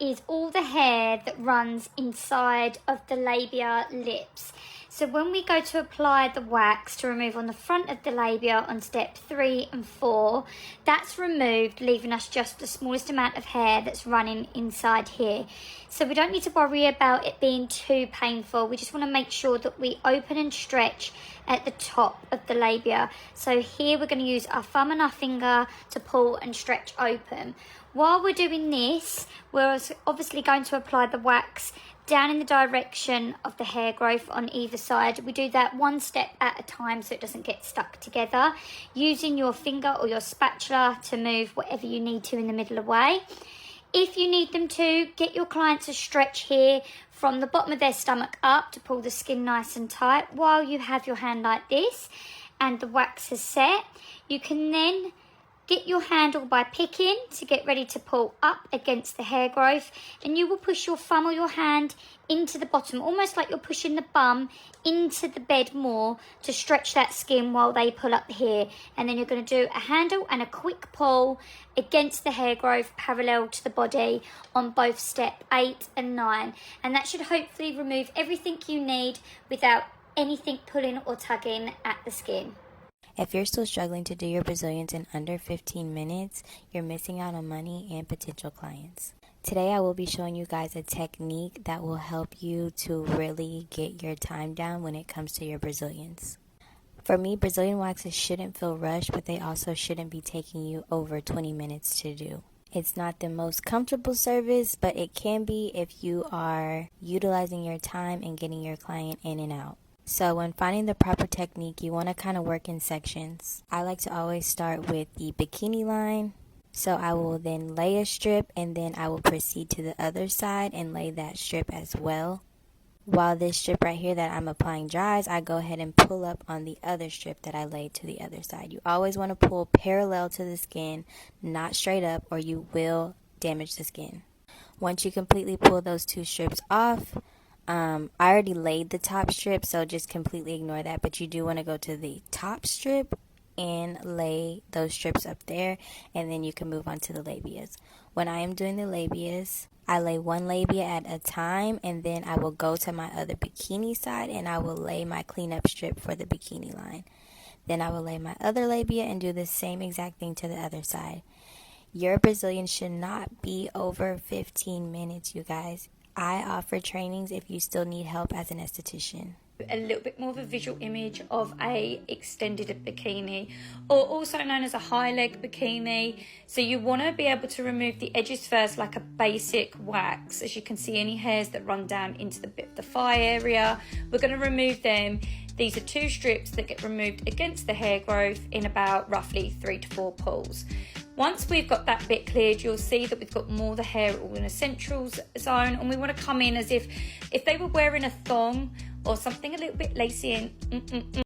is all the hair that runs inside of the labia lips. So when we go to apply the wax to remove on the front of the labia on step 3 and 4, that's removed, leaving us just the smallest amount of hair that's running inside here. So we don't need to worry about it being too painful. We just want to make sure that we open and stretch at the top of the labia. So here we're going to use our thumb and our finger to pull and stretch open. While we're doing this, we're obviously going to apply the wax down in the direction of the hair growth on either side. We do that one step at a time so it doesn't get stuck together, using your finger or your spatula to move whatever you need to in the middle away. If you need them to, get your client to stretch here from the bottom of their stomach up to pull the skin nice and tight while you have your hand like this and the wax is set. You can then get your handle by picking to get ready to pull up against the hair growth, and you will push your thumb or your hand into the bottom, almost like you're pushing the bum into the bed more to stretch that skin while they pull up here. And then you're going to do a handle and a quick pull against the hair growth parallel to the body on both step 8 and 9. And that should hopefully remove everything you need without anything pulling or tugging at the skin. If you're still struggling to do your Brazilians in under 15 minutes, you're missing out on money and potential clients. Today I will be showing you guys a technique that will help you to really get your time down when it comes to your Brazilians. For me, Brazilian waxes shouldn't feel rushed, but they also shouldn't be taking you over 20 minutes to do. It's not the most comfortable service, but it can be if you are utilizing your time and getting your client in and out. So when finding the proper technique, you want to kind of work in sections. I like to always start with the bikini line. So I will then lay a strip and then I will proceed to the other side and lay that strip as well. While this strip right here that I'm applying dries, I go ahead and pull up on the other strip that I laid to the other side. You always want to pull parallel to the skin, not straight up, or you will damage the skin. Once you completely pull those two strips off, I already laid the top strip, so just completely ignore that, but you do want to go to the top strip and lay those strips up there, and then you can move on to the labias. When I am doing the labias, I lay one labia at a time, and then I will go to my other bikini side and I will lay my cleanup strip for the bikini line. Then I will lay my other labia and do the same exact thing to the other side. Your Brazilian should not be over 15 minutes, you guys. I offer trainings if you still need help as an esthetician. A little bit more of a visual image of a extended bikini, or also known as a high leg bikini. So you want to be able to remove the edges first, like a basic wax. As you can see, any hairs that run down into the bit of the thigh area, we're going to remove them. These are 2 strips that get removed against the hair growth in about roughly 3 to 4 pulls. Once we've got that bit cleared, you'll see that we've got more of the hair all in a central zone, and we want to come in as if they were wearing a thong or something a little bit lacy and